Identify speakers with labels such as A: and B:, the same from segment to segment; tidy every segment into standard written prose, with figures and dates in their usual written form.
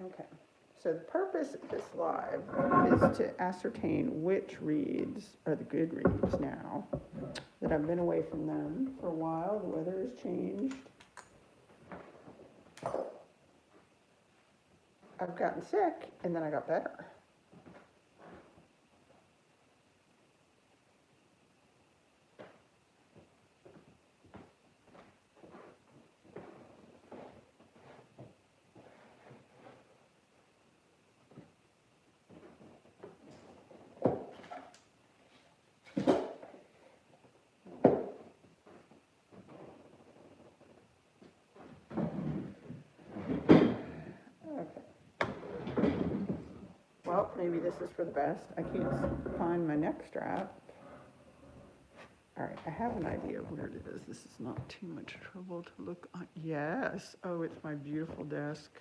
A: Okay, so the purpose of this live is to ascertain which reeds are the good reeds now that I've been away from them for a while. The weather has changed. I've gotten sick and then I got better. Well, maybe this is for the best. I can't find my neck strap. All right, I have an idea of where it is. This is not too much trouble to look on. Yes. Oh, it's my beautiful desk.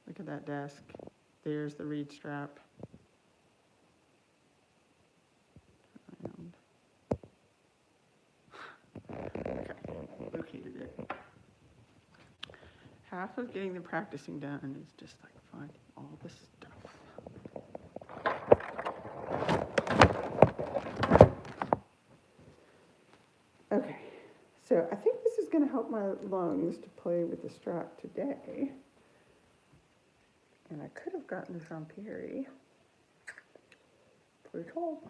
A: Look at that desk. There's the reed strap. Okay, located it. Half of getting the practicing done is just like finding all the stuff. Okay, so I think this is going to help my lungs to play with the strap today. And I could have gotten this on Perry. Pretty cool.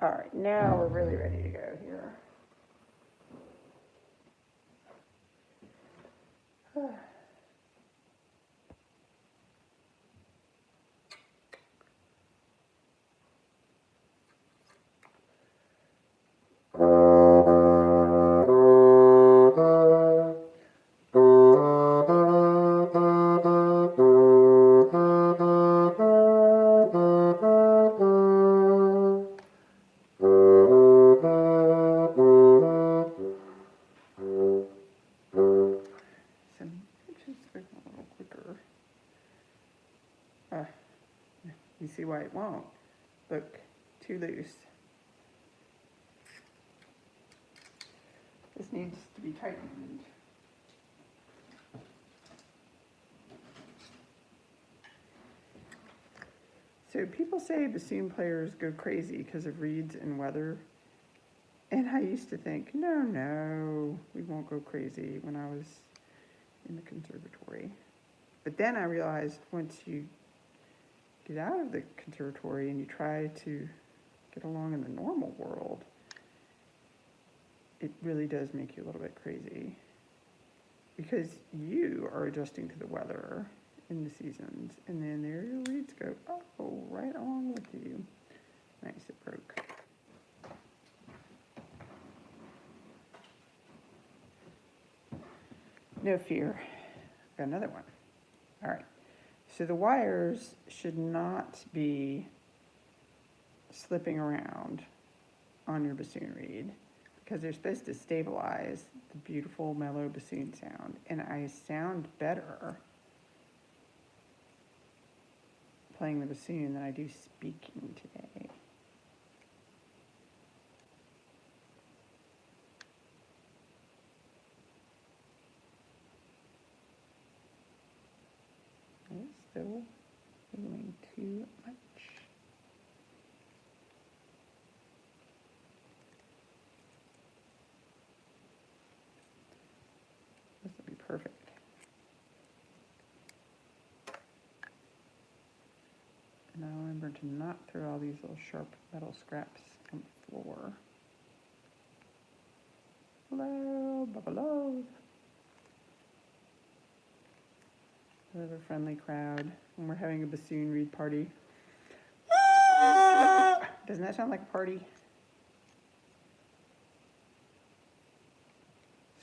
A: All right, now we're really ready to go here. You see why it won't. Look, too loose. This needs to be tightened. So people say bassoon players go crazy because of reeds and weather. And I used to think, no, we won't go crazy when I was in the conservatory. But then I realized once you get out of the conservatory and you try to get along in the normal world, it really does make you a little bit crazy. Because you are adjusting to the weather in the seasons. And then there your reeds go, oh, right along with you. Nice, it broke. No fear. Got another one. All right. So the wires should not be slipping around on your bassoon reed because they're supposed to stabilize the beautiful mellow bassoon sound. And I sound better playing the bassoon than I do speaking today. It's still doing too much. This will be perfect. And now remember to not throw all these little sharp metal scraps on the floor. Hello, hello. Another friendly crowd when we're having a bassoon reed party. Doesn't that sound like a party?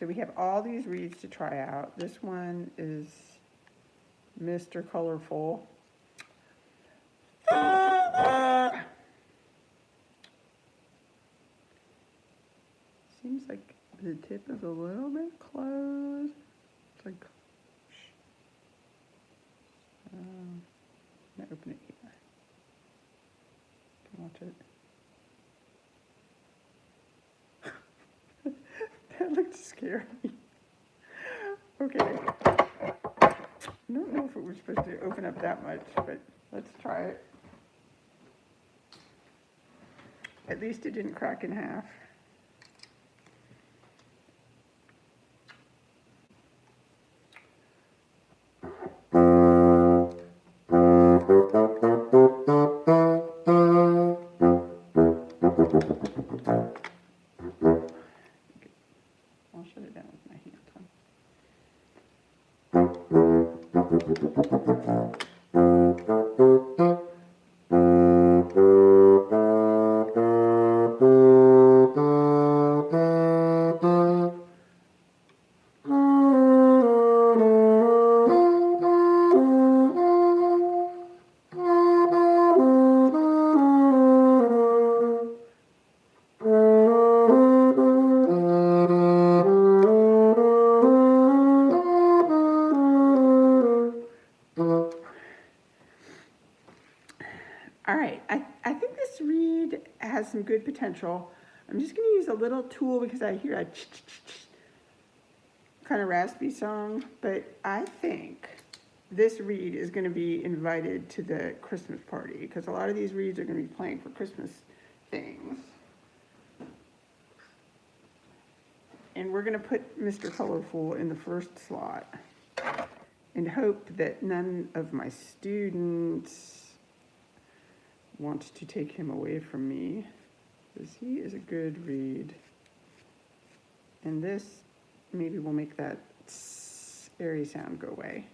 A: So we have all these reeds to try out. This one is Mr. Colorful. Seems like the tip is a little bit closed. It's like, open it here. Can you watch it? That looked scary. Okay. I don't know if it was supposed to open up that much, but let's try it. At least it didn't crack in half. I'll shut it down with my hand. All right, I think this reed has some good potential. I'm just going to use a little tool because I hear a kind of raspy song, but I think this reed is going to be invited to the Christmas party because a lot of these reeds are going to be playing for Christmas things. And we're going to put Mr. Colorful in the first slot and hope that none of my students want to take him away from me, because he is a good reed. And this maybe will make that airy sound go away.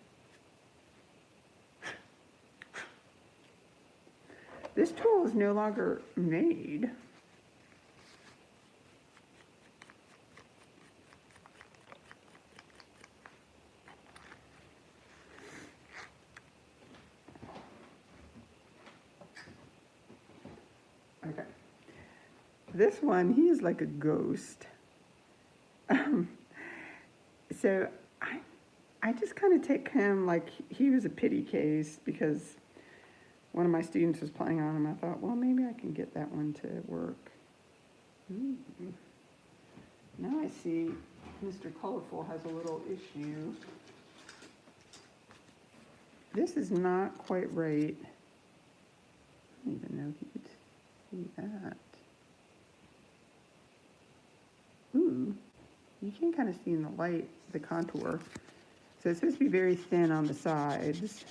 A: This tool is no longer made. Okay. This one, he is like a ghost. So I just kind of take him like he was a pity case because one of my students was playing on him. I thought, well, maybe I can get that one to work. Ooh. Now I see Mr. Colorful has a little issue. This is not quite right. I don't even know if you could see that. Ooh, you can kind of see in the light the contour. So it's supposed to be very thin on the sides.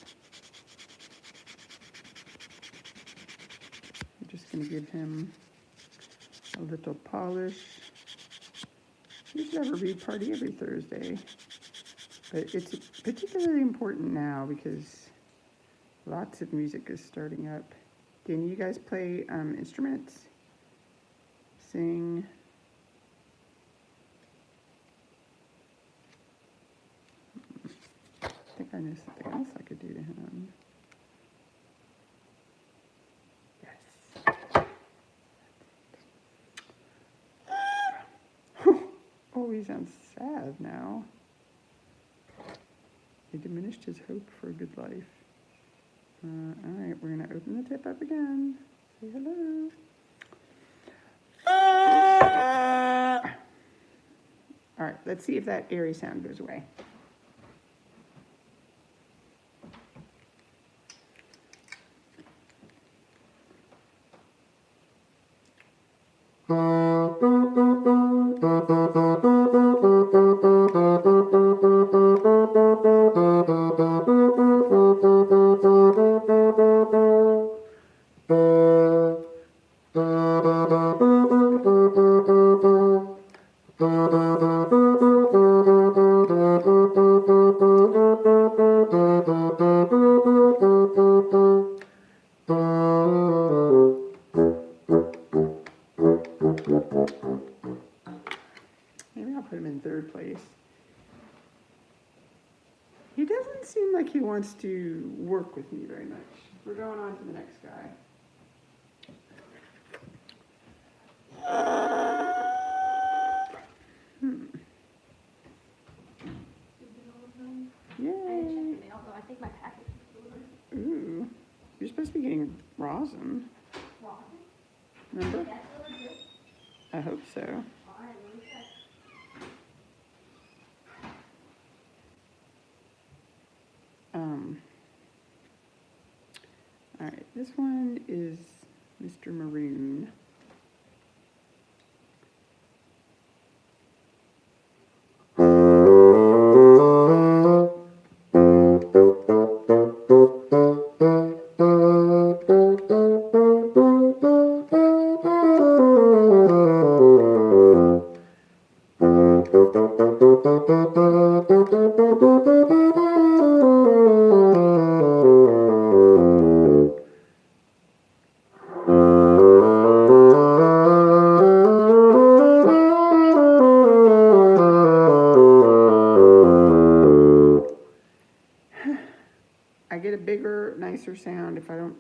A: I'm just going to give him a little polish. We should have a read party every Thursday. But it's particularly important now because lots of music is starting up. Can you guys play instruments? Sing? I think I know something else I could do to him. Yes. Oh, he sounds sad now. He diminished his hope for a good life. All right, we're going to open the tip up again. Say hello. All right, let's see if that airy sound goes away. Maybe I'll put him in third place. He doesn't seem like he wants to work with me very much. We're going on to the next guy. Yay.
B: I think my package is delivered.
A: Ooh. supposed to be getting rosin. Remember? I hope so. All right, this one is Mr. Maroon. I get a bigger, nicer sound if I don't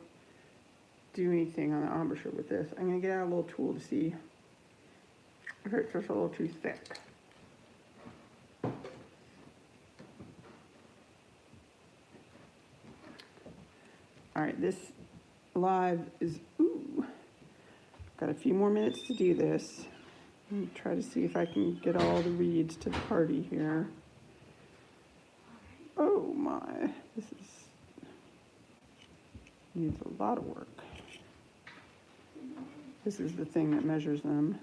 A: do anything on the embouchure with this. I'm going to get out a little tool to see if it's just a little too thick. All right, this live is, got a few more minutes to do this. Let me try to see if I can get all the reeds to the party here. Oh my, this needs a lot of work. This is the thing that measures them.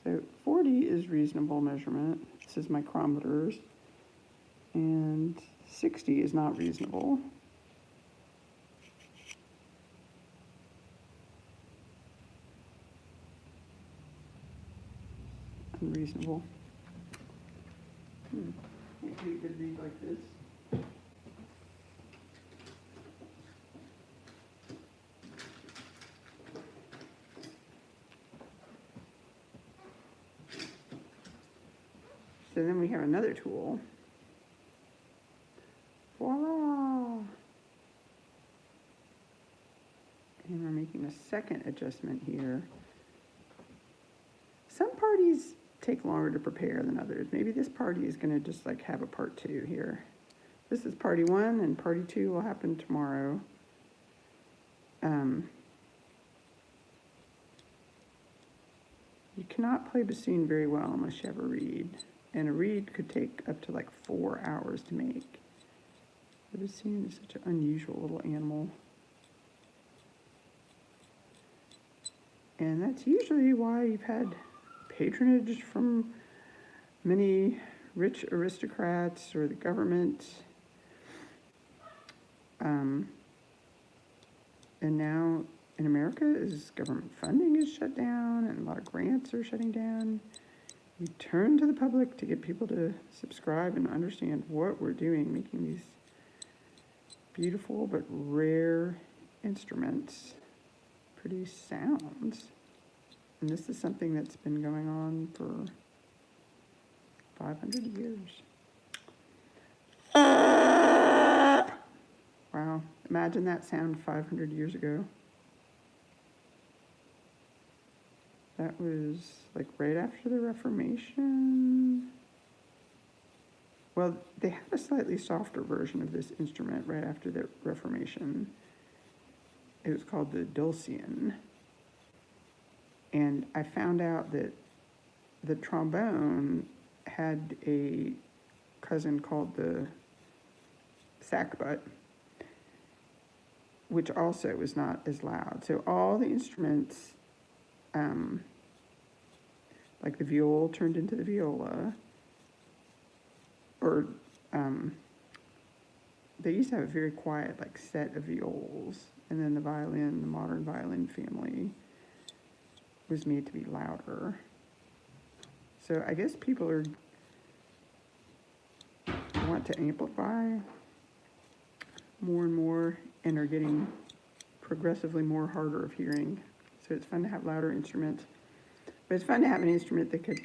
A: So 40 is reasonable measurement. This is micrometers. And 60 is not reasonable. Unreasonable. Can't do a good read like this. So then we have another tool. Voila! And we're making a second adjustment here. Some parties take longer to prepare than others. Maybe this party is going to just like have a part 2 here. This is party 1 and party 2 will happen tomorrow. You cannot play bassoon very well unless you have a reed. And a reed could take up to like 4 hours to make. The bassoon is such an unusual little animal. And that's usually why you've had patronage from many rich aristocrats or the government. And now in America, as government funding is shut down and a lot of grants are shutting down, we turn to the public to get people to subscribe and understand what we're doing, making these beautiful but rare instruments produce sounds. And this is something that's been going on for 500 years. Wow, imagine that sound 500 years ago. That was like right after the Reformation. Well, they had a slightly softer version of this instrument right after the Reformation. It was called the dulcian. And I found out that the trombone had a cousin called the sackbut, which also was not as loud. So all the instruments, like the viol turned into the viola, or they used to have a very quiet like set of viols, and then the violin, the modern violin family, was made to be louder. So I guess people want to amplify more and more and are getting progressively more harder of hearing. So it's fun to have louder instruments. But it's fun to have an instrument that could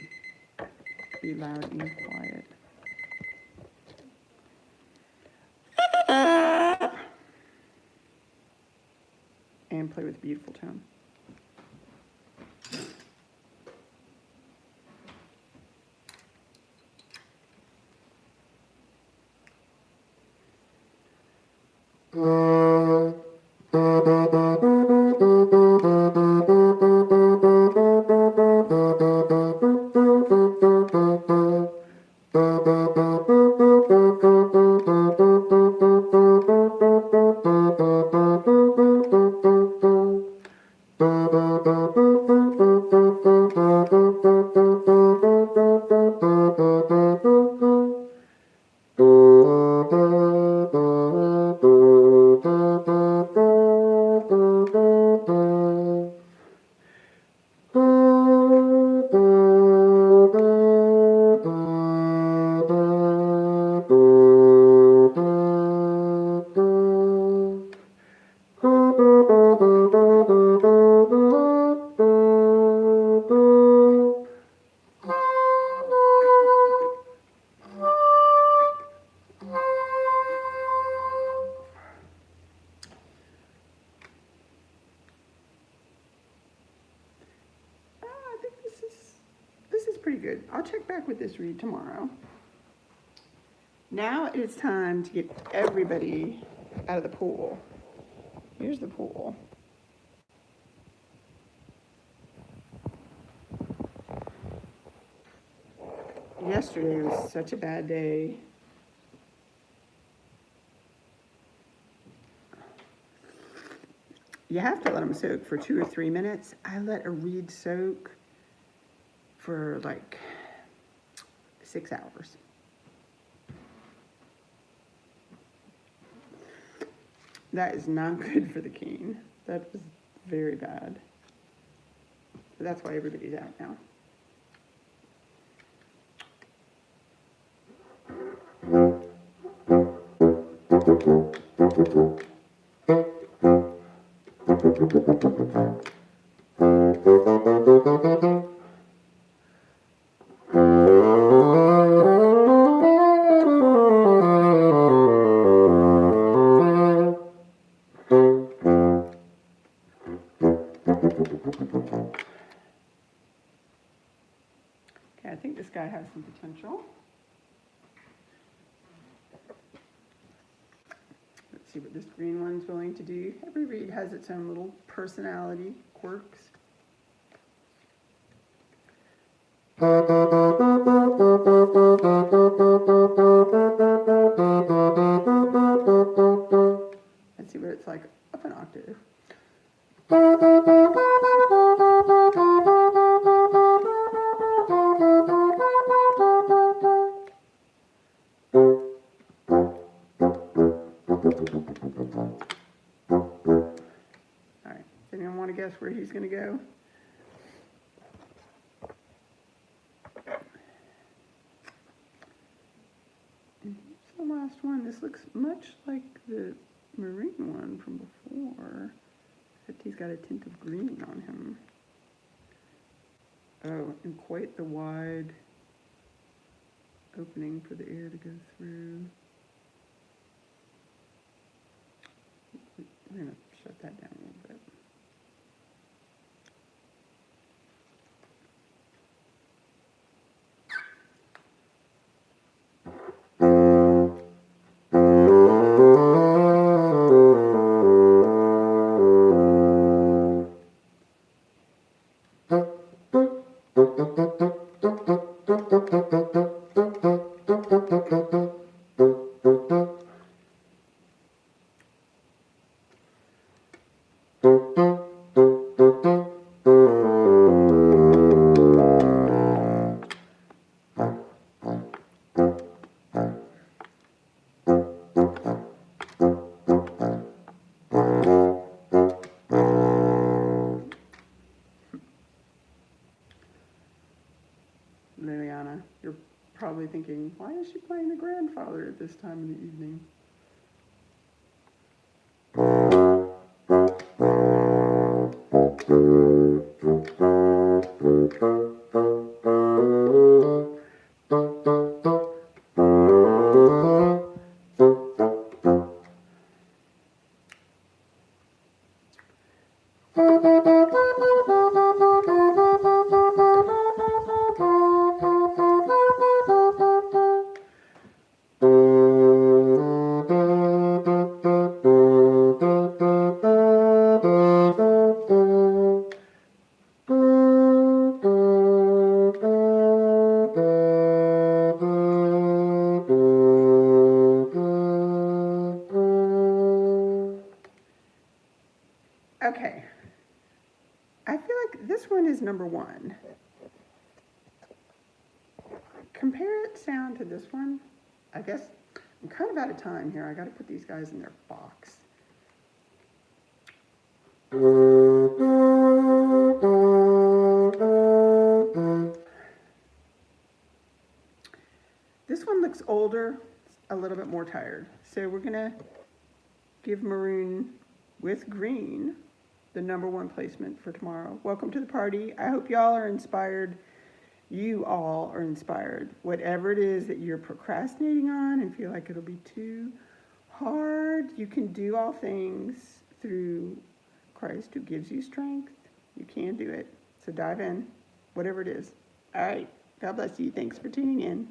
A: be loud and quiet. And play with a beautiful tone. I think this is pretty good. I'll check back with this read tomorrow. Now it is time to get everybody out of the pool. Here's the pool. Yesterday was such a bad day. You have to let them soak for 2 or 3 minutes. I let a reed soak for like 6 hours. That is not good for the cane. That was very bad. So that's why everybody's out now. Okay, I think this guy has some potential. Let's see what this green one's willing to do. Every reed has its own little personality, quirks. Let's see what it's like up an octave. Alright, does anyone want to guess where he's going to go? And here's the last one. This looks much like the marine one from before, except he's got a tint of green on him. Oh, and quite the wide opening for the air to go through. I'm going to shut that down a little bit. Liliana, you're probably thinking, why is she playing the grandfather at this time in the evening? Okay, I feel like this one is number one. Compare its sound to this one. I guess I'm kind of out of time here. I got to put these guys in their box. This one looks older, a little bit more tired. So we're gonna give maroon with green the #1 placement for tomorrow. Welcome to the party. I hope y'all are inspired. You all are inspired. Whatever it is that you're procrastinating on and feel like it'll be too hard, you can do all things through Christ who gives you strength. You can do it. So dive in, whatever it is. All right. God bless you. Thanks for tuning in.